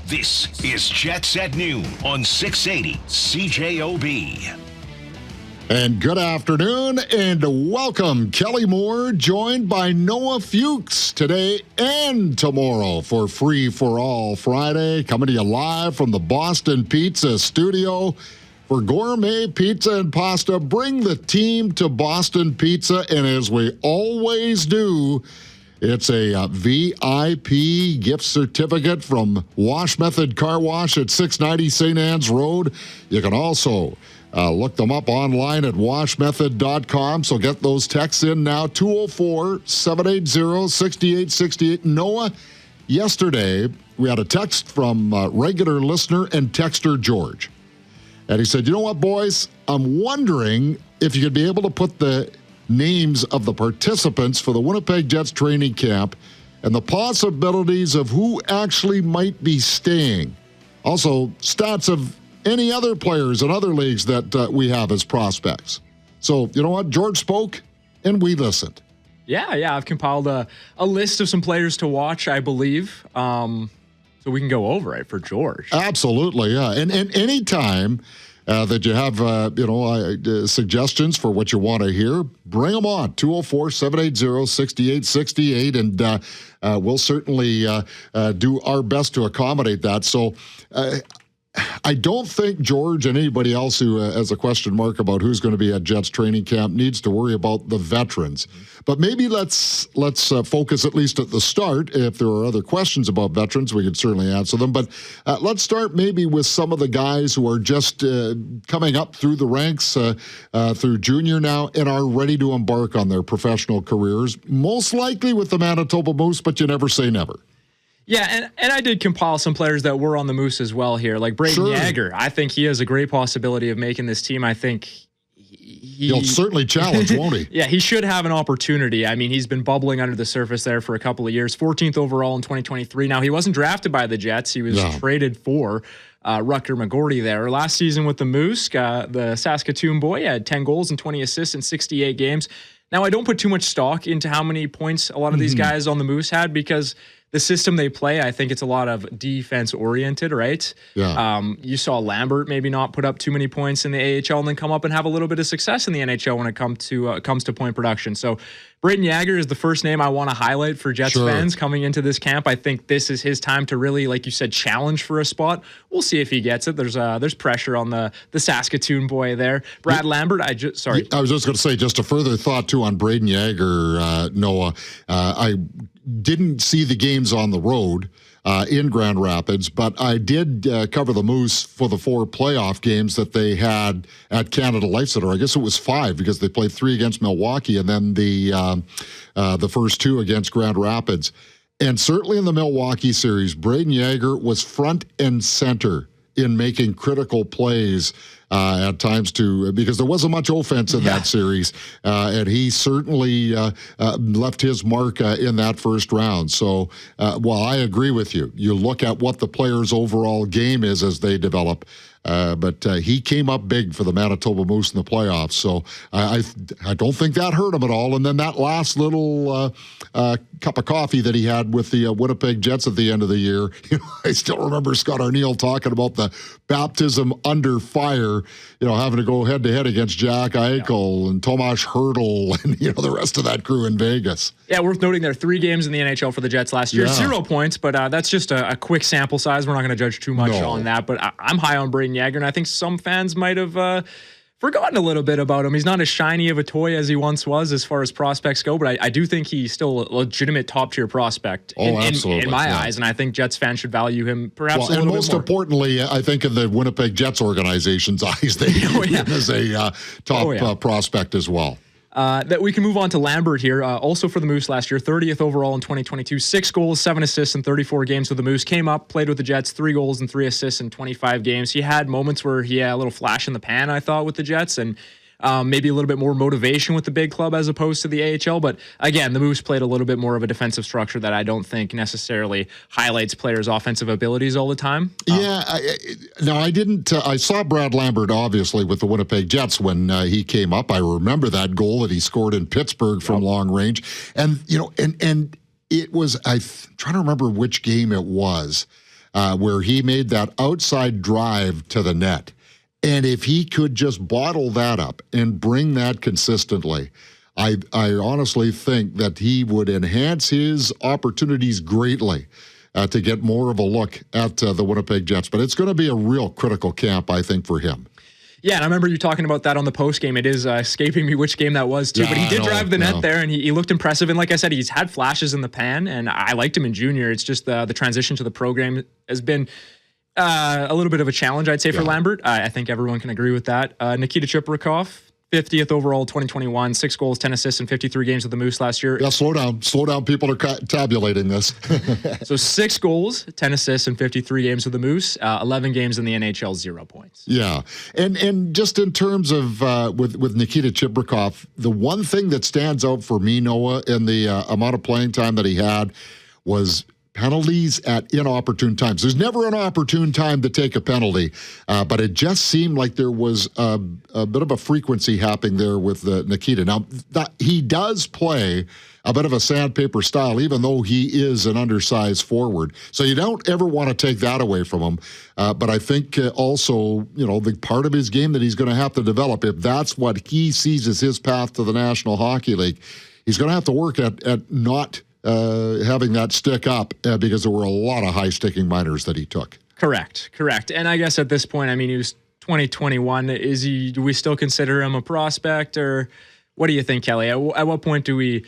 This is Jets at Noon on 680 CJOB. And good afternoon and welcome. Kelly Moore joined by Noah Fuchs today and tomorrow for Free for All Friday. Coming to you live from the Boston Pizza studio for gourmet pizza and pasta. Bring the team to Boston Pizza, and as we always do, it's a VIP gift certificate from Wash Method Car Wash at 690 St. Anne's Road. You can also look them up online at washmethod.com. So get those texts in now, 204-780-6868. Noah, yesterday we had a text from regular listener and texter George. And he said, you know what, boys? I'm wondering if you could be able to put the names of the participants for the Winnipeg Jets training camp and the possibilities of who actually might be staying. Also, stats of any other players in other leagues that we have as prospects. So, you know what? George spoke, and we listened. Yeah, I've compiled a list of some players to watch, I believe. So we can go over it for George. Absolutely, yeah. And anytime that you have, suggestions for what you want to hear, bring them on, 204-780-6868, and we'll certainly do our best to accommodate that. So I don't think George and anybody else who has a question mark about who's going to be at Jets training camp needs to worry about the veterans. But maybe let's focus at least at the start. If there are other questions about veterans, we could certainly answer them. But let's start maybe with some of the guys who are just coming up through the ranks, through junior now, and are ready to embark on their professional careers, most likely with the Manitoba Moose, but you never say never. Yeah, and I did compile some players that were on the Moose as well here, like Braden Yager. I think he has a great possibility of making this team. I think he'll certainly challenge, won't he? Yeah, he should have an opportunity. I mean, he's been bubbling under the surface there for a couple of years. 14th overall in 2023. Now, he wasn't drafted by the Jets. He was traded for Rutger McGorty there. Last season with the Moose, the Saskatoon boy had 10 goals and 20 assists in 68 games. Now, I don't put too much stock into how many points a lot of these guys on the Moose had because the system they play, I think it's a lot of defense-oriented, right? Yeah. You saw Lambert maybe not put up too many points in the AHL and then come up and have a little bit of success in the NHL when it comes to point production. So Braden Yager is the first name I want to highlight for Jets fans coming into this camp. I think this is his time to really, like you said, challenge for a spot. We'll see if he gets it. There's pressure on the Saskatoon boy there. Brad Lambert, I was just going to say, just a further thought, too, on Braden Yager, Noah. I didn't see the games on the road in Grand Rapids, but I did cover the Moose for the 4 playoff games that they had at Canada Life Center. I guess it was 5 because they played 3 against Milwaukee and then the first 2 against Grand Rapids. And certainly in the Milwaukee series, Braden Yager was front and center in making critical plays at times because there wasn't much offense in that series, and he certainly left his mark in that first round. So while I agree with you, you look at what the player's overall game is as they develop, but he came up big for the Manitoba Moose in the playoffs. So I don't think that hurt him at all. And then that last little cup of coffee that he had with the Winnipeg Jets at the end of the year, I still remember Scott Arniel talking about the baptism under fire, having to go head-to-head against Jack Eichel and Tomas Hertl and, the rest of that crew in Vegas. Yeah, worth noting there are 3 games in the NHL for the Jets last year. 0 points, but that's just a quick sample size. We're not going to judge too much on that, but I'm high on Braden Yager, and I think some fans might have forgotten a little bit about him. He's not as shiny of a toy as he once was as far as prospects go, but I do think he's still a legitimate top-tier prospect in my eyes, and I think Jets fans should value him perhaps a little bit more. And most importantly, I think in the Winnipeg Jets organization's eyes, they view him as a top prospect as well. That we can move on to Lambert here, also for the Moose last year, 30th overall in 2022, 6 goals, 7 assists in 34 games with the Moose. Came up, played with the Jets, 3 goals and 3 assists in 25 games. He had moments where he had a little flash in the pan, I thought, with the Jets, and maybe a little bit more motivation with the big club as opposed to the AHL. But again, the Moose played a little bit more of a defensive structure that I don't think necessarily highlights players' offensive abilities all the time. I didn't. I saw Brad Lambert, obviously, with the Winnipeg Jets when he came up. I remember that goal that he scored in Pittsburgh from long range. And, and it was, I'm trying to remember which game it was. where he made that outside drive to the net. And if he could just bottle that up and bring that consistently, I honestly think that he would enhance his opportunities greatly to get more of a look at the Winnipeg Jets. But it's going to be a real critical camp, I think, for him. Yeah, and I remember you talking about that on the post game. It is escaping me which game that was, too. Yeah, but he did drive the net there, and he looked impressive. And like I said, he's had flashes in the pan, and I liked him in junior. It's just the transition to the program has been a little bit of a challenge, I'd say, for Lambert. I think everyone can agree with that. Nikita Chibrikov, 50th overall, 2021, 6 goals, 10 assists in 53 games with the Moose last year. Yeah, slow down. Slow down. People are tabulating this. So 6 goals, 10 assists in 53 games with the Moose, 11 games in the NHL, 0 points. Yeah. And just in terms of with Nikita Chibrikov, the one thing that stands out for me, Noah, in the amount of playing time that he had was penalties at inopportune times. There's never an opportune time to take a penalty, but it just seemed like there was a bit of a frequency happening there with Nikita. Now, he does play a bit of a sandpaper style, even though he is an undersized forward. So you don't ever want to take that away from him. But I think also, the part of his game that he's going to have to develop, if that's what he sees as his path to the National Hockey League, he's going to have to work at not having that stick up because there were a lot of high-sticking minors that he took. Correct. And I guess at this point, I mean, he was 2021. Do we still consider him a prospect, or what do you think, Kelly? At what point do we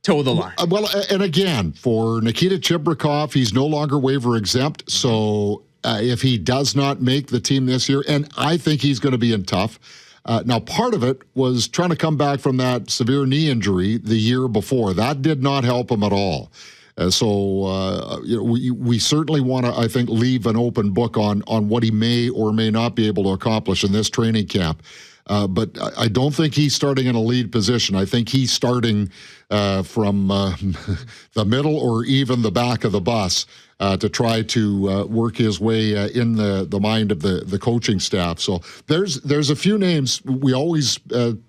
toe the line? Well, and again, for Nikita Chibrikov, he's no longer waiver exempt. So if he does not make the team this year, and I think he's going to be in tough. Now, part of it was trying to come back from that severe knee injury the year before. That did not help him at all. We certainly want to, I think, leave an open book on what he may or may not be able to accomplish in this training camp. But I don't think he's starting in a lead position. I think he's starting from the middle or even the back of the bus to try to work his way in the mind of the coaching staff. So there's a few names. We always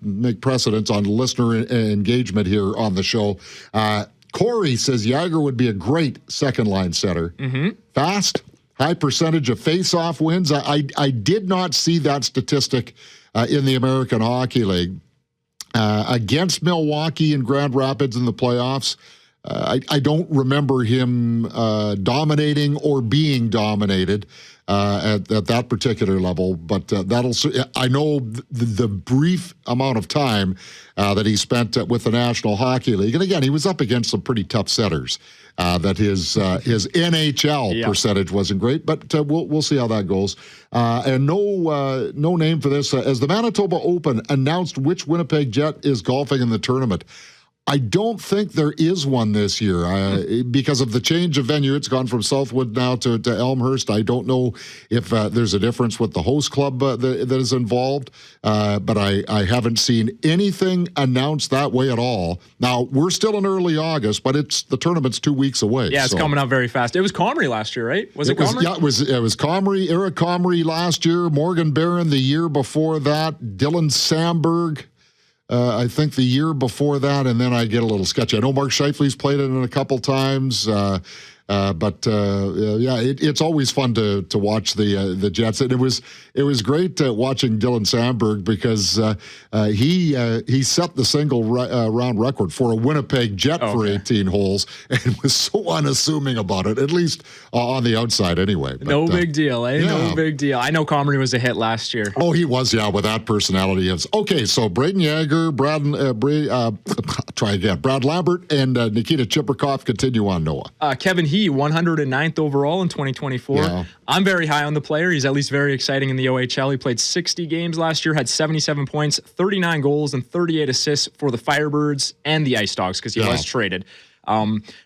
make precedence on listener engagement here on the show. Corey says Jagr would be a great second-line center. Mm-hmm. Fast, high percentage of face-off wins. I did not see that statistic in the American Hockey League. Against Milwaukee and Grand Rapids in the playoffs, I don't remember him dominating or being dominated at that particular level, but I know the brief amount of time that he spent with the National Hockey League, and again, he was up against some pretty tough setters. That his NHL percentage wasn't great, but we'll see how that goes. And no name for this. As the Manitoba Open announced which Winnipeg Jet is golfing in the tournament, I don't think there is one this year because of the change of venue. It's gone from Southwood now to Elmhurst. I don't know if there's a difference with the host club that is involved, but I haven't seen anything announced that way at all. Now, we're still in early August, but the tournament's 2 weeks away. Yeah, it's coming up very fast. It was Comrie last year, right? Was it Comrie? Yeah, it was Comrie, Eric Comrie last year, Morgan Barron the year before that, Dylan Samberg. I think the year before that, and then I get a little sketchy. I know Mark Scheifele's played it a couple times, but it's always fun to watch the Jets. And it was great watching Dylan Samberg because he set the single round record for a Winnipeg Jet for 18 holes and was so unassuming about it, at least on the outside anyway. But, no big deal, eh? Yeah. No big deal. I know Comrie was a hit last year. Oh, he was, with that personality. Okay, so Brayden Jagr, Brad Lambert, and Nikita Chibrikov continue on, Noah. Kevin He, 109th overall in 2024. Yeah. I'm very high on the player. He's at least very exciting in the OHL. He played 60 games last year, had 77 points, 39 goals, and 38 assists for the Firebirds and the Ice Dogs because he was traded.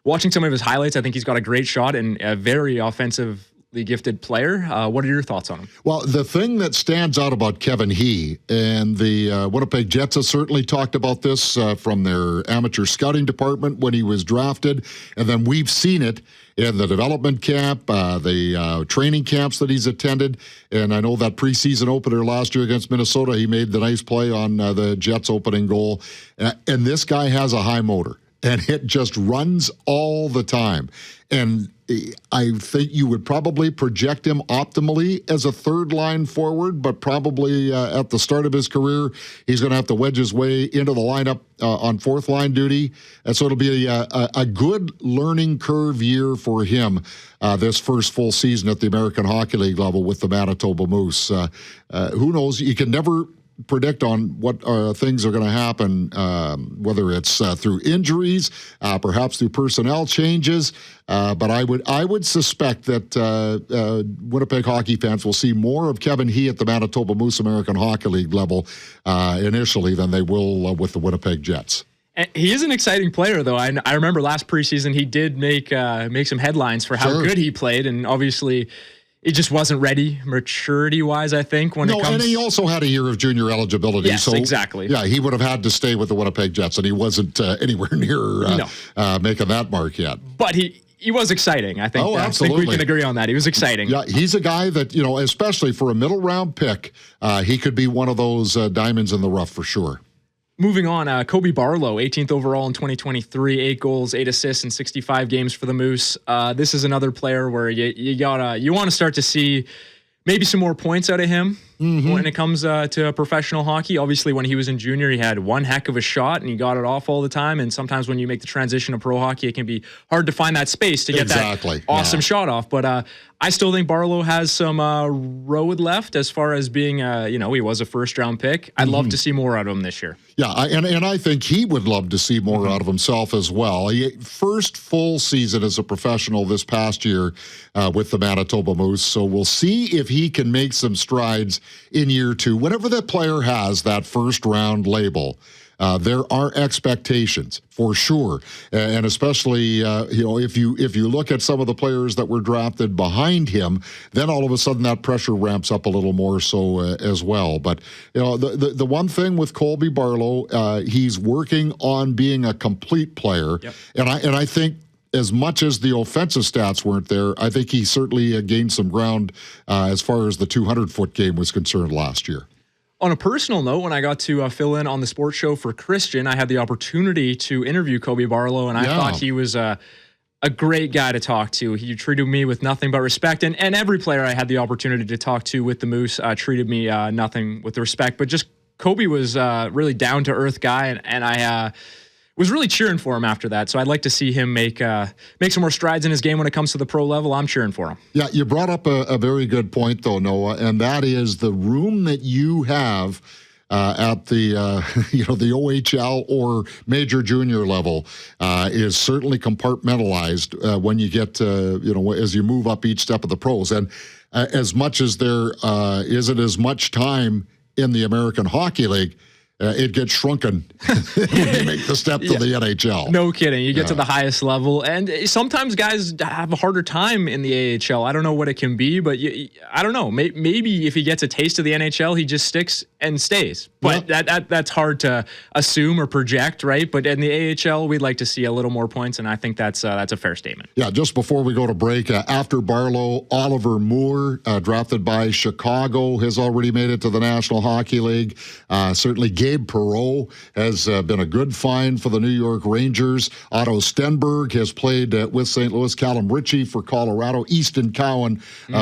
Watching some of his highlights, I think he's got a great shot and a very offensively gifted player. What are your thoughts on him? Well, the thing that stands out about Kevin He, and the Winnipeg Jets have certainly talked about this from their amateur scouting department when he was drafted, and then we've seen it in the development camp, the training camps that he's attended, and I know that preseason opener last year against Minnesota, he made the nice play on the Jets' opening goal, and this guy has a high motor. and it just runs all the time. And I think you would probably project him optimally as a third-line forward, but probably at the start of his career, he's going to have to wedge his way into the lineup on fourth-line duty. And so it'll be a good learning curve year for him this first full season at the American Hockey League level with the Manitoba Moose. Who knows? You can never predict on what things are going to happen, whether it's through injuries, perhaps through personnel changes. But I would suspect that Winnipeg hockey fans will see more of Kevin He at the Manitoba Moose American Hockey League level initially than they will with the Winnipeg Jets. He is an exciting player, though. I remember last preseason he did make some headlines for how good he played, and obviously it just wasn't ready maturity-wise, I think, when it comes... and he also had a year of junior eligibility. Yes, so, exactly. Yeah, he would have had to stay with the Winnipeg Jets, and he wasn't anywhere near making that mark yet. But he was exciting, I think. Oh, absolutely. I think we can agree on that. He was exciting. Yeah, he's a guy that, especially for a middle-round pick, he could be one of those diamonds in the rough for sure. Moving on, Kobe Barlow, 18th overall in 2023, 8 goals, 8 assists in 65 games for the Moose. This is another player where you want to start to see maybe some more points out of him when it comes to professional hockey. Obviously, when he was in junior, he had one heck of a shot, and he got it off all the time. And sometimes when you make the transition to pro hockey, it can be hard to find that space to get that awesome shot off. But I still think Barlow has some road left as far as being, he was a first-round pick. I'd love to see more out of him this year. Yeah, and I think he would love to see more out of himself as well. First full season as a professional this past year with the Manitoba Moose, so we'll see if he can make some strides in year 2. Whenever that player has that first-round label, there are expectations for sure, and especially if you look at some of the players that were drafted behind him, then all of a sudden that pressure ramps up a little more so as well. But the one thing with Colby Barlow, he's working on being a complete player, and I think, as much as the offensive stats weren't there, I think he certainly gained some ground as far as the 200-foot game was concerned last year. On a personal note, when I got to fill in on the sports show for Christian, I had the opportunity to interview Kobe Barlow, and I thought he was a great guy to talk to. He treated me with nothing but respect, and every player I had the opportunity to talk to with the Moose treated me nothing with respect. But just Kobe was really down-to-earth guy, and I was really cheering for him after that. So I'd like to see him make some more strides in his game when it comes to the pro level. I'm cheering for him. Yeah, you brought up a very good point, though, Noah, and that is the room that you have at the the OHL or major junior level is certainly compartmentalized when you get as you move up each step of the pros. And as much as there isn't as much time in the American Hockey League, it gets shrunken when you make the step to the NHL. No kidding. You get to the highest level. And sometimes guys have a harder time in the AHL. I don't know what it can be, but I don't know. Maybe if he gets a taste of the NHL, he just sticks and stays. But that's hard to assume or project, right? But in the AHL, we'd like to see a little more points, and I think that's a fair statement. Yeah, just before we go to break, after Barlow, Oliver Moore, drafted by Chicago, has already made it to the National Hockey League. Certainly Gabe Perreault has been a good find for the New York Rangers. Otto Stenberg has played with St. Louis. Callum Ritchie for Colorado. Easton Cowan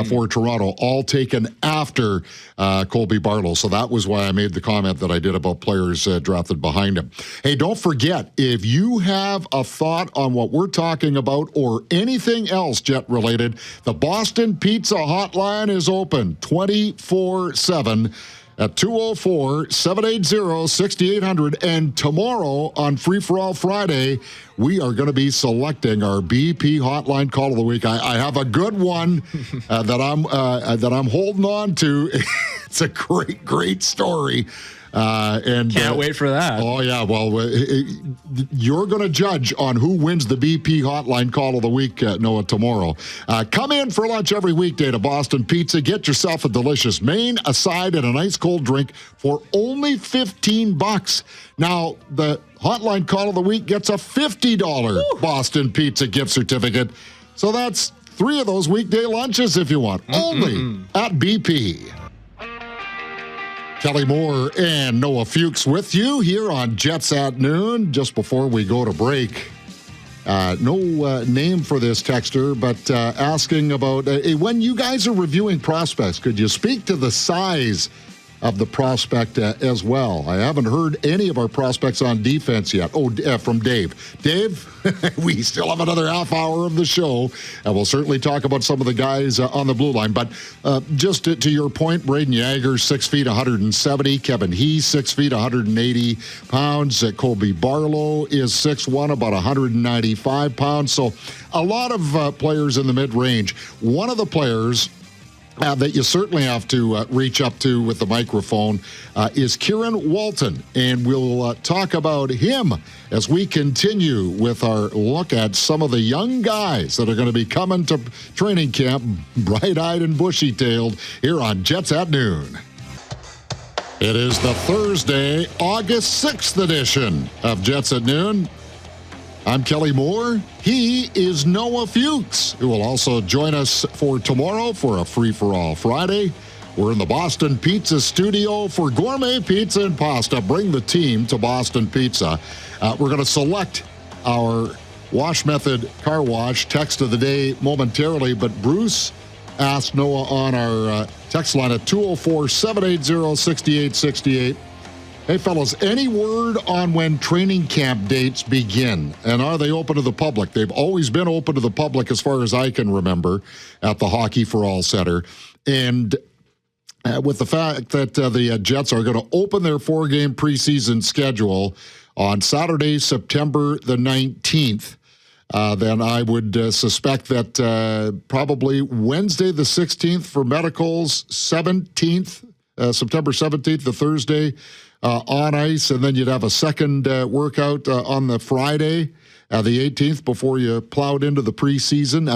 for Toronto. All taken after Colby Barlow. So that was why I made the comment that I did about players drafted behind him. Hey, don't forget, if you have a thought on what we're talking about or anything else Jet-related, the Boston Pizza Hotline is open 24/7. At 204-780-6800. And tomorrow on Free For All Friday, we are going to be selecting our BP Hotline Call of the Week. I have a good one that I'm holding on to. It's a great story. And can't wait for that. Oh, yeah. Well, you're going to judge on who wins the BP Hotline Call of the Week, Noah, tomorrow. Come in for lunch every weekday to Boston Pizza. Get yourself a delicious main, a side, and an ice cold drink for only $15. Now, the Hotline Call of the Week gets a $50 Boston Pizza gift certificate. So that's 3 of those weekday lunches if you want. Only at BP. Kelly Moore and Noah Fuchs with you here on Jets at Noon. Just before we go to break, no name for this texter, but asking about when you guys are reviewing prospects, could you speak to the size of the prospect as well? I haven't heard any of our prospects on defense yet. From Dave. Dave, we still have another half hour of the show, and we'll certainly talk about some of the guys on the blue line. But just to your point, Braden Yager, 6 feet, 170. Kevin He, 6 feet, 180 pounds. Colby Barlow is 6'1", about 195 pounds. So a lot of players in the mid-range. One of the players that you certainly have to reach up to with the microphone is Kieran Walton, and we'll talk about him as we continue with our look at some of the young guys that are going to be coming to training camp bright-eyed and bushy-tailed here on Jets at Noon. It is the Thursday, August 6th edition of Jets at Noon. I'm Kelly Moore. He is Noah Fuchs, who will also join us for tomorrow for a free-for-all Friday. We're in the Boston Pizza studio for gourmet pizza and pasta. Bring the team to Boston Pizza. We're going to select our wash method car wash text of the day momentarily, but Bruce asked Noah on our text line at 204-780-6868. Hey, fellas, any word on when training camp dates begin? And are they open to the public? They've always been open to the public as far as I can remember at the Hockey for All Center. And with the fact that the Jets are going to open their 4-game preseason schedule on Saturday, September the 19th, then I would suspect that probably Wednesday the 16th for medicals, 17th, September 17th, the Thursday, on ice, and then you'd have a second workout on the Friday, the 18th, before you plowed into the preseason.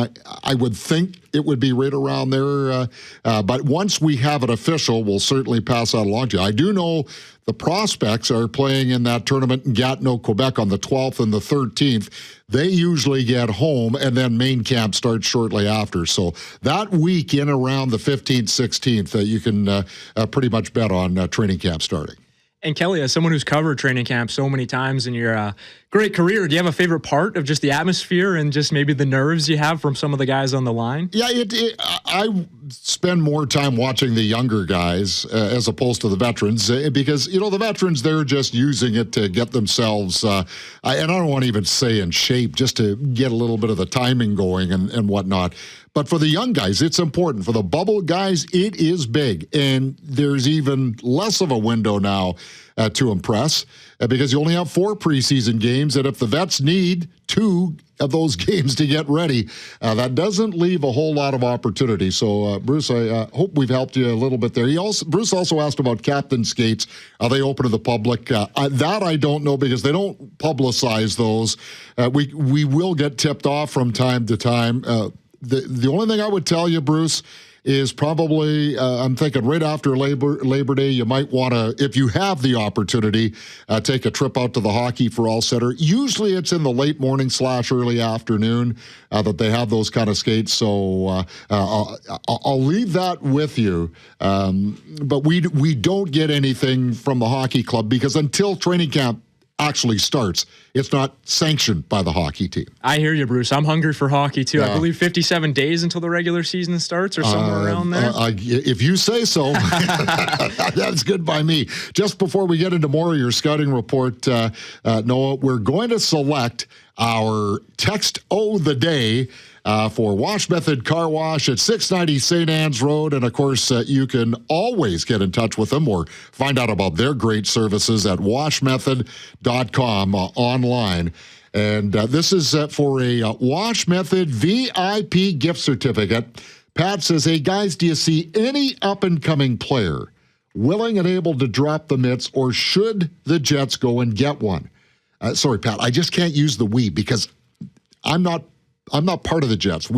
I would think it would be right around there, but once we have it official, we'll certainly pass that along to you. I do know the prospects are playing in that tournament in Gatineau, Quebec on the 12th and the 13th. They usually get home, and then main camp starts shortly after. So that week in around the 15th, 16th, you can pretty much bet on training camp starting. And Kelly, as someone who's covered training camp so many times in your great career, do you have a favorite part of just the atmosphere and just maybe the nerves you have from some of the guys on the line? Yeah, I spend more time watching the younger guys as opposed to the veterans because, the veterans, they're just using it to get themselves, and I don't want to even say in shape, just to get a little bit of the timing going and whatnot. But for the young guys, it's important. For the bubble guys, it is big. And there's even less of a window now to impress because you only have 4 preseason games. And if the vets need 2 of those games to get ready, that doesn't leave a whole lot of opportunity. So, Bruce, I hope we've helped you a little bit there. Bruce also asked about captain skates. Are they open to the public? That I don't know because they don't publicize those. We will get tipped off from time to time. The only thing I would tell you, Bruce, is probably, I'm thinking right after Labor Day, you might want to, if you have the opportunity, take a trip out to the Hockey for All Center. Usually it's in the late morning / early afternoon that they have those kind of skates. So I'll leave that with you. But we don't get anything from the hockey club because until training camp actually starts, it's not sanctioned by the hockey team. I hear you, Bruce. I'm hungry for hockey, too. I believe 57 days until the regular season starts or somewhere around there. If you say so, that's good by me. Just before we get into more of your scouting report, Noah, we're going to select our Text O the Day for Wash Method Car Wash at 690 St. Anne's Road. And, of course, you can always get in touch with them or find out about their great services at washmethod.com online. And this is for a Wash Method VIP gift certificate. Pat says, hey, guys, do you see any up-and-coming player willing and able to drop the mitts, or should the Jets go and get one? Sorry, Pat, I just can't use the we because I'm not part of the Jets.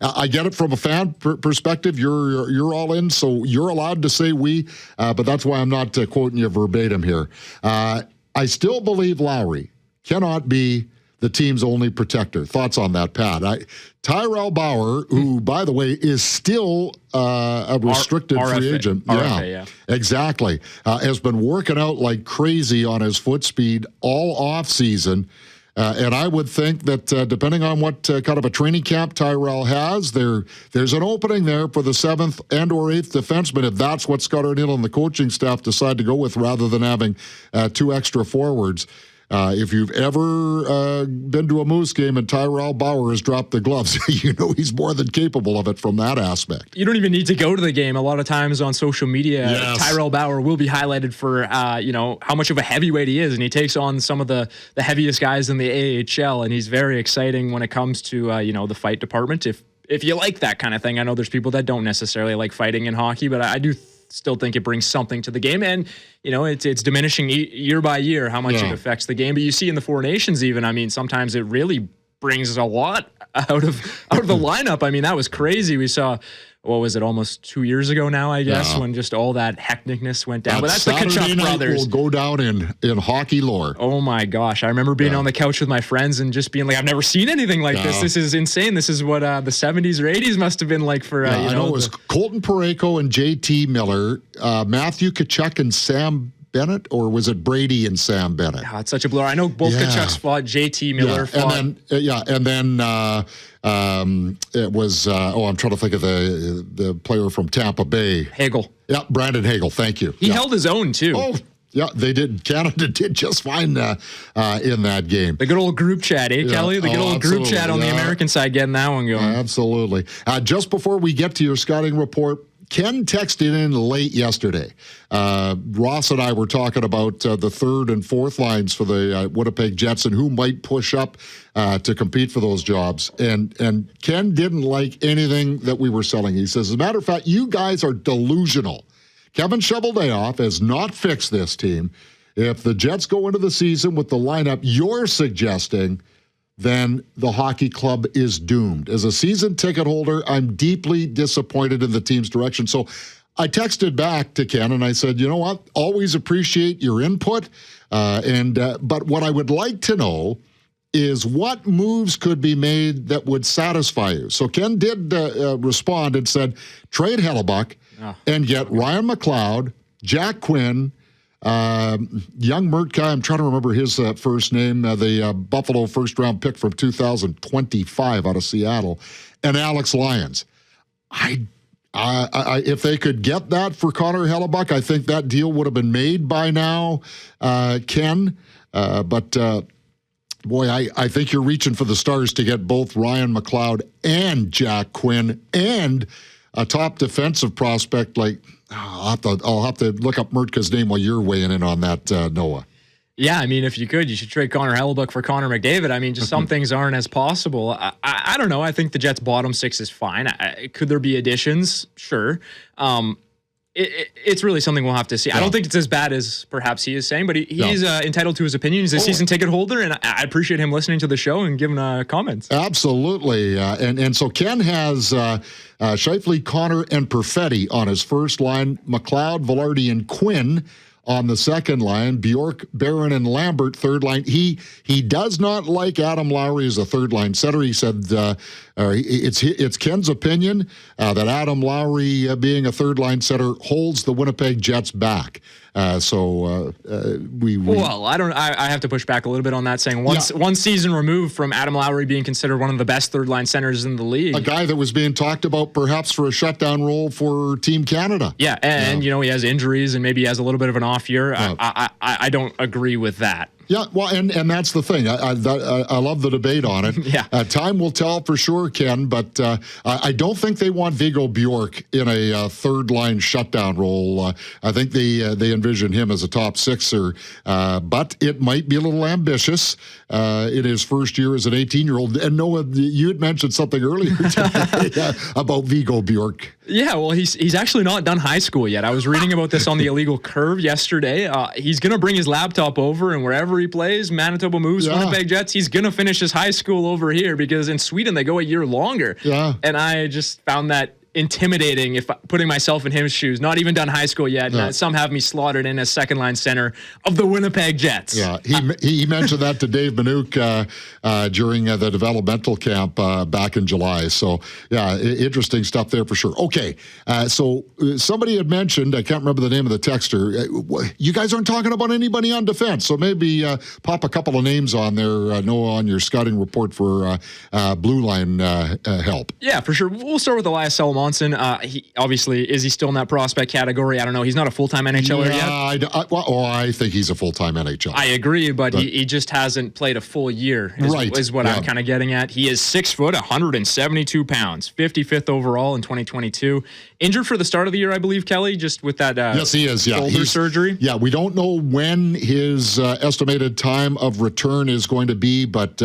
I get it from a fan perspective. You're all in, so you're allowed to say we, but that's why I'm not quoting you verbatim here. I still believe Lowry cannot be the team's only protector. Thoughts on that, Pat? Tyrell Bauer, who, by the way, is still a restricted free agent. RFA, exactly. Has been working out like crazy on his foot speed all offseason. And I would think that depending on what kind of a training camp Tyrell has, there's an opening there for the 7th and or 8th defenseman if that's what Scott Arnill and the coaching staff decide to go with rather than having 2 extra forwards. If you've ever been to a Moose game and Tyrell Bauer has dropped the gloves, you know he's more than capable of it from that aspect. You don't even need to go to the game. A lot of times on social media, Tyrell Bauer will be highlighted for how much of a heavyweight he is, and he takes on some of the heaviest guys in the AHL, and he's very exciting when it comes to the fight department. If you like that kind of thing, I know there's people that don't necessarily like fighting in hockey, but I do still think it brings something to the game, and it's diminishing year by year how much it affects the game. But you see in the Four Nations, even, I mean, sometimes it really brings a lot out of the lineup. I mean, that was crazy. We saw, what was it, almost 2 years ago now, I guess, when just all that hecticness went down. But that's Saturday the Kachuk brothers. Will go down in hockey lore. Oh my gosh. I remember being on the couch with my friends and just being like, I've never seen anything like this. This is insane. This is what the 70s or 80s must have been like for, I know it was Colton Parayko and JT Miller, Matthew Kachuk and Sam Bennett, or was it Brady and Sam Bennett? Yeah, it's such a blur. I know both Kachucks fought, JT Miller fought. And then it was, I'm trying to think of the player from Tampa Bay. Hagel. Yeah, Brandon Hagel, thank you. He held his own, too. Oh, yeah, they did. Canada did just fine in that game. The good old group chat, Kelly? The good old group chat on the American side getting that one going. Absolutely. Just before we get to your scouting report, Ken texted in late yesterday. Ross and I were talking about the 3rd and 4th lines for the Winnipeg Jets and who might push up to compete for those jobs. And Ken didn't like anything that we were selling. He says, as a matter of fact, you guys are delusional. Kevin Shoveldayoff has not fixed this team. If the Jets go into the season with the lineup you're suggesting, then the hockey club is doomed. As a season ticket holder, I'm deeply disappointed in the team's direction. So I texted back to Ken and I said, you know what? Always appreciate your input. But what I would like to know is what moves could be made that would satisfy you. So Ken did respond and said, trade Hellebuck and get Ryan McLeod, Jack Quinn, young Mert guy, I'm trying to remember his first name, the Buffalo first-round pick from 2025 out of Seattle, and Alex Lyons. If they could get that for Connor Hellebuck, I think that deal would have been made by now, Ken. But boy, I think you're reaching for the stars to get both Ryan McLeod and Jack Quinn and a top defensive prospect like. I'll have to look up Mertka's name while you're weighing in on that, Noah. Yeah, I mean, if you could, you should trade Connor Hellebuck for Connor McDavid. I mean, just some things aren't as possible. I don't know. I think the Jets' bottom 6 is fine. Could there be additions? Sure. It's really something we'll have to see. I don't think it's as bad as perhaps he is saying, but he's entitled to his opinion. He's a season ticket holder, and I appreciate him listening to the show and giving comments. Absolutely. And so Ken has Scheifele, Connor, and Perfetti on his first line, McLeod, Velarde, and Quinn on the second line, Bjork, Barron, and Lambert, third line. He does not like Adam Lowry as a third line center. He said it's Ken's opinion that Adam Lowry being a third line center holds the Winnipeg Jets back. Well, I have to push back a little bit on that, saying one season removed from Adam Lowry being considered one of the best third line centers in the league. A guy that was being talked about perhaps for a shutdown role for Team Canada. Yeah, and he has injuries and maybe he has a little bit of an off year. I don't agree with that. Yeah, well, and that's the thing. I love the debate on it. Yeah. Time will tell for sure, Ken, but I don't think they want Viggo Bjork in a third-line shutdown role. I think they envision him as a top sixer, but it might be a little ambitious in his first year as an 18-year-old. And Noah, you had mentioned something earlier today about Viggo Bjork. Yeah, well, he's actually not done high school yet. I was reading about this on the Illegal Curve yesterday. He's going to bring his laptop over, and wherever he plays, Manitoba Moose, Winnipeg Jets, he's going to finish his high school over here because in Sweden they go a year longer. Yeah. And I just found that intimidating if putting myself in his shoes. Not even done high school yet. Yeah. Some have me slotted in as second line center of the Winnipeg Jets. Yeah, he mentioned that to Dave Minuk during the developmental camp back in July. So, yeah, interesting stuff there for sure. Okay, so somebody had mentioned, I can't remember the name of the texter, you guys aren't talking about anybody on defense, so maybe pop a couple of names on there, Noah, on your scouting report for blue line help. Yeah, for sure. We'll start with Elias Salamonson. He obviously, is he still in that prospect category? I don't know. He's not a full-time NHLer yet. I think he's a full-time NHL. I agree, but he just hasn't played a full year, is what I'm kind of getting at. He is 6 foot, 172 pounds, 55th overall in 2022. Injured for the start of the year, I believe, Kelly, just with that yes, he is. Yeah, shoulder surgery. Yeah, we don't know when his estimated time of return is going to be, but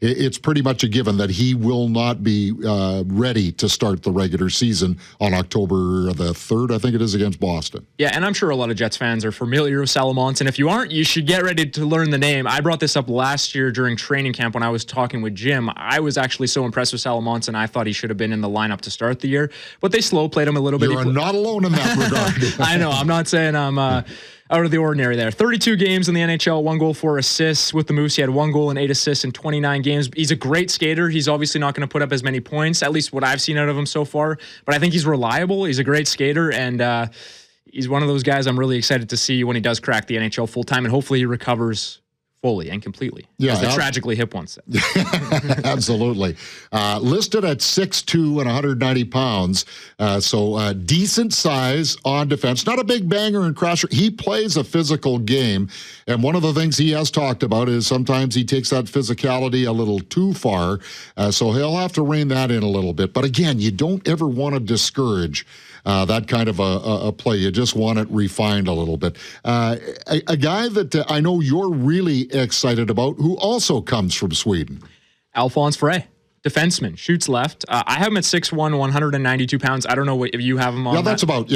it's pretty much a given that he will not be ready to start the regular season on October the 3rd, I think it is, against Boston. Yeah, and I'm sure a lot of Jets fans are familiar with Salamonson. If you aren't, you should get ready to learn the name. I brought this up last year during training camp when I was talking with Jim. I was actually so impressed with Salamonson, I thought he should have been in the lineup to start the year, but they slow played him a little bit. You're not alone in that regard. I know. I'm not saying I'm out of the ordinary there. 32 games in the NHL, 1 goal, 4 assists. With the Moose, he had 1 goal and 8 assists in 29 games. He's a great skater. He's obviously not going to put up as many points, at least what I've seen out of him so far, but I think he's reliable. He's a great skater, and he's one of those guys I'm really excited to see when he does crack the NHL full-time, and hopefully he recovers fully and completely. Yeah, as the tragically hip one said. Absolutely. Listed at 6'2" and 190 pounds. So decent size on defense. Not a big banger and crasher. He plays a physical game. And one of the things he has talked about is sometimes he takes that physicality a little too far. So he'll have to rein that in a little bit. But again, you don't ever want to discourage that kind of a play. You just want it refined a little bit. A guy that I know you're really excited about, who also comes from Sweden. Alphonse Frey, defenseman, shoots left. I have him at 6'1", 192 pounds. I don't know if you have him on. Yeah, that's about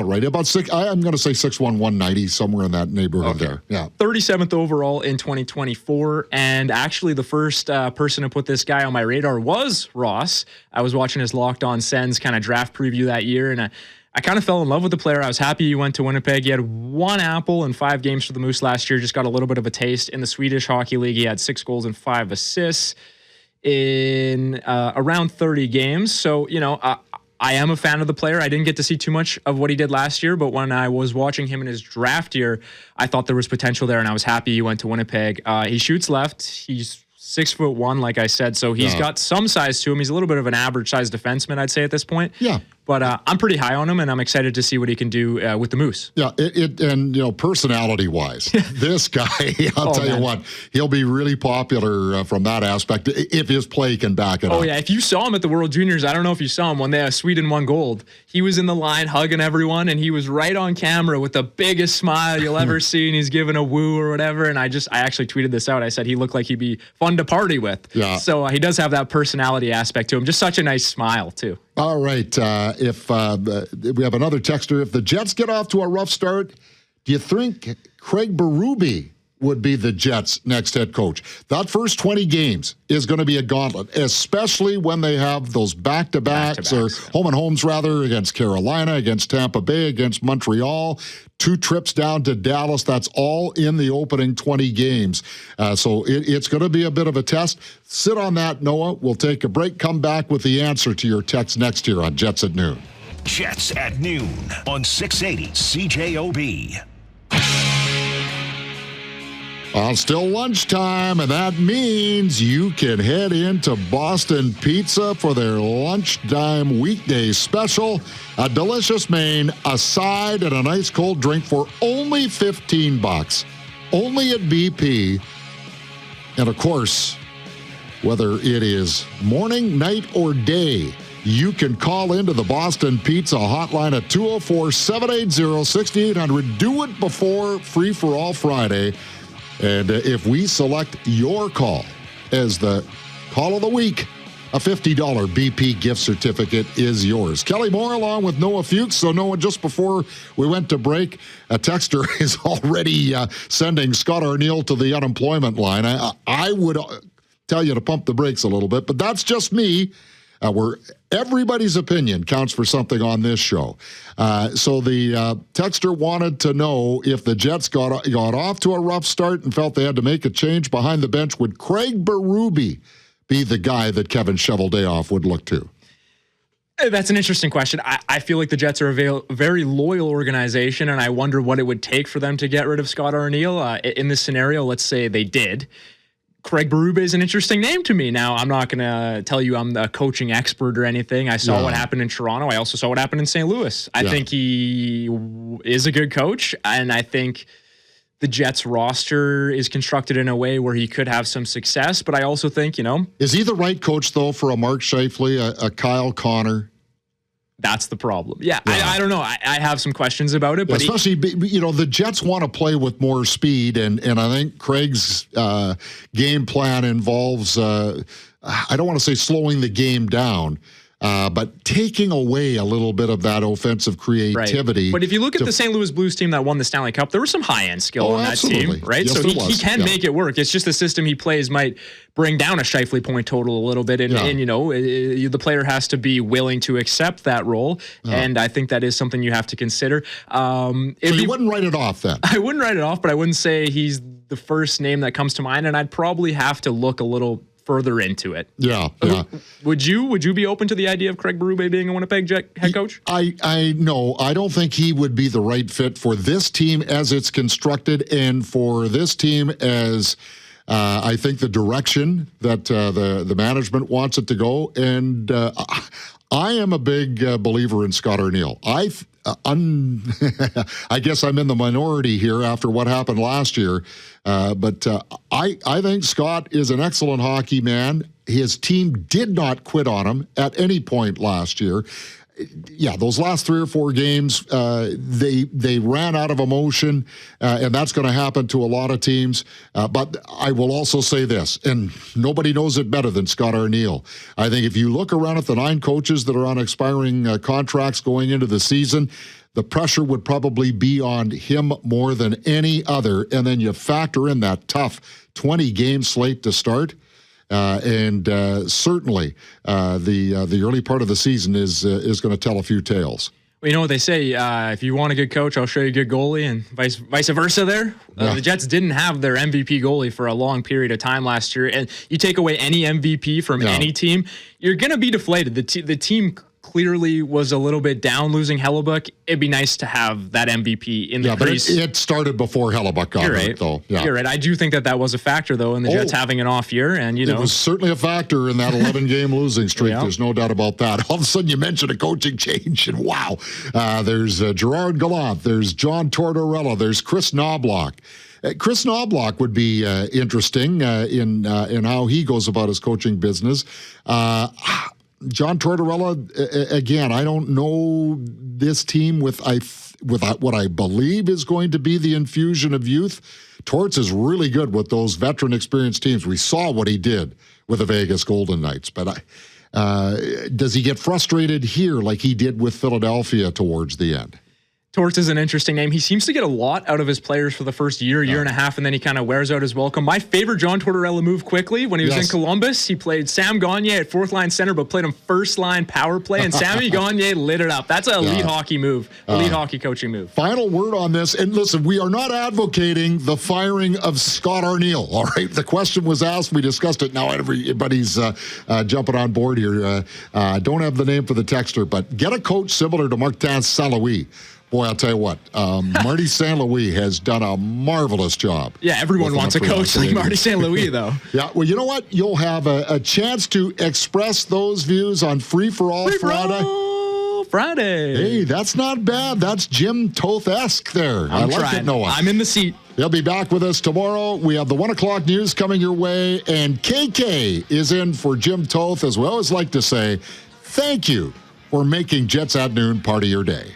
right. About six. I'm going to say 6'1", 190, somewhere in that neighborhood there. Yeah. 37th overall in 2024, and actually the first person to put this guy on my radar was Ross. I was watching his Locked On Sens kind of draft preview that year, and I kind of fell in love with the player. I was happy he went to Winnipeg. He had 1 apple in 5 games for the Moose last year, just got a little bit of a taste in the Swedish Hockey League. He had 6 goals and 5 assists in around 30 games. So, I am a fan of the player. I didn't get to see too much of what he did last year, but when I was watching him in his draft year, I thought there was potential there, and I was happy he went to Winnipeg. He shoots left. He's 6'1", like I said, so he's got some size to him. He's a little bit of an average-sized defenseman, I'd say, at this point. Yeah. But I'm pretty high on him, and I'm excited to see what he can do with the Moose. Yeah, personality-wise, this guy, I'll tell you what, he'll be really popular from that aspect if his play can back it up. Oh, yeah, if you saw him at the World Juniors, I don't know if you saw him when Sweden won gold. He was in the line hugging everyone, and he was right on camera with the biggest smile you'll ever see, and he's giving a woo or whatever, and I actually tweeted this out. I said he looked like he'd be fun to party with. Yeah. So he does have that personality aspect to him. Just such a nice smile, too. All right. If we have another texter, if the Jets get off to a rough start, do you think Craig Berube would be the Jets' next head coach? That first 20 games is going to be a gauntlet, especially when they have those back-to-backs, or home and homes rather, against Carolina, against Tampa Bay, against Montreal. 2 trips down to Dallas. That's all in the opening 20 games. So it's going to be a bit of a test. Sit on that, Noah. We'll take a break. Come back with the answer to your text next here on Jets at Noon. Jets at Noon on 680 CJOB. Still lunchtime, and that means you can head into Boston Pizza for their lunchtime weekday special. A delicious main, a side, and a nice cold drink for only $15. Only at BP. And of course, whether it is morning, night, or day, you can call into the Boston Pizza hotline at 204-780-6800. Do it before Free for All Friday. And if we select your call as the call of the week, a $50 BP gift certificate is yours. Kelly Moore along with Noah Fuchs. So, Noah, just before we went to break, a texter is already sending Scott Arneal to the unemployment line. I would tell you to pump the brakes a little bit, but that's just me. where everybody's opinion counts for something on this show. So the texter wanted to know if the Jets got off to a rough start and felt they had to make a change behind the bench, would Craig Berube be the guy that Kevin Cheveldayoff would look to? That's an interesting question. I feel like the Jets are a very loyal organization, and I wonder what it would take for them to get rid of Scott Arniel. In this scenario, let's say they did. Craig Berube is an interesting name to me. Now, I'm not going to tell you I'm the coaching expert or anything. I saw what happened in Toronto. I also saw what happened in St. Louis. I think he is a good coach, and I think the Jets roster is constructed in a way where he could have some success, but I also think, Is he the right coach, though, for a Mark Scheifele, a Kyle Connor? That's the problem. Yeah. I don't know. I have some questions about it. But especially, the Jets want to play with more speed, and I think Craig's game plan involves, I don't want to say slowing the game down, but taking away a little bit of that offensive creativity. Right. But if you look at the St. Louis Blues team that won the Stanley Cup, there was some high-end skill on that team, right? Yes, so he can make it work. It's just the system he plays might bring down a Shifley point total a little bit, and the player has to be willing to accept that role, and I think that is something you have to consider. So you wouldn't write it off then? I wouldn't write it off, but I wouldn't say he's the first name that comes to mind, and I'd probably have to look a little further into it. Yeah. Would you be open to the idea of Craig Berube being a Winnipeg Jet head coach? No, I don't think he would be the right fit for this team as it's constructed, and for this team as I think the direction that the management wants it to go. And I am a big believer in Scott Arniel. I guess I'm in the minority here after what happened last year, but I think Scott is an excellent hockey man. His team did not quit on him at any point last year. Yeah, those last 3 or 4 games, they ran out of emotion, and that's going to happen to a lot of teams. But I will also say this, and nobody knows it better than Scott Arniel. I think if you look around at the 9 coaches that are on expiring contracts going into the season, the pressure would probably be on him more than any other. And then you factor in that tough 20-game slate to start. And certainly the early part of the season is going to tell a few tales. Well, you know what they say, if you want a good coach, I'll show you a good goalie, and vice versa there. The Jets didn't have their MVP goalie for a long period of time last year, and you take away any MVP from any team, you're going to be deflated. The team clearly was a little bit down losing Hellebuck. It'd be nice to have that MVP in the crease. But it started before Hellebuck got hurt, though. Yeah. You're right. I do think that was a factor, though, in the Jets having an off year. And it was certainly a factor in that 11-game losing streak. Yeah. There's no doubt about that. All of a sudden, you mentioned a coaching change, and wow. There's Gerard Gallant. There's John Tortorella. There's Chris Knobloch. Chris Knobloch would be interesting in how he goes about his coaching business. John Tortorella, again, I don't know this team with what I believe is going to be the infusion of youth. Torts is really good with those veteran experienced teams. We saw what he did with the Vegas Golden Knights. But does he get frustrated here like he did with Philadelphia towards the end? Torts is an interesting name. He seems to get a lot out of his players for the first year and a half, and then he kind of wears out his welcome. My favorite John Tortorella move quickly, when he was in Columbus, he played Sam Gagner at fourth-line center, but played him first-line power play, and Sammy Gagner lit it up. That's an elite hockey move, elite hockey coaching move. Final word on this, and listen, we are not advocating the firing of Scott Arniel, all right? The question was asked, we discussed it, now everybody's jumping on board here. Don't have the name for the texter, but get a coach similar to Martin St-Louis. Boy, I'll tell you what, Marty St. Louis has done a marvelous job. Yeah, everyone wants a coach like Marty St. Louis, though. Yeah, well, you know what? You'll have a chance to express those views on Free For All Friday. Hey, that's not bad. That's Jim Toth-esque there. I like it, Noah. I'm in the seat. He'll be back with us tomorrow. We have the 1 o'clock news coming your way, and KK is in for Jim Toth, as we always like to say, thank you for making Jets at Noon part of your day.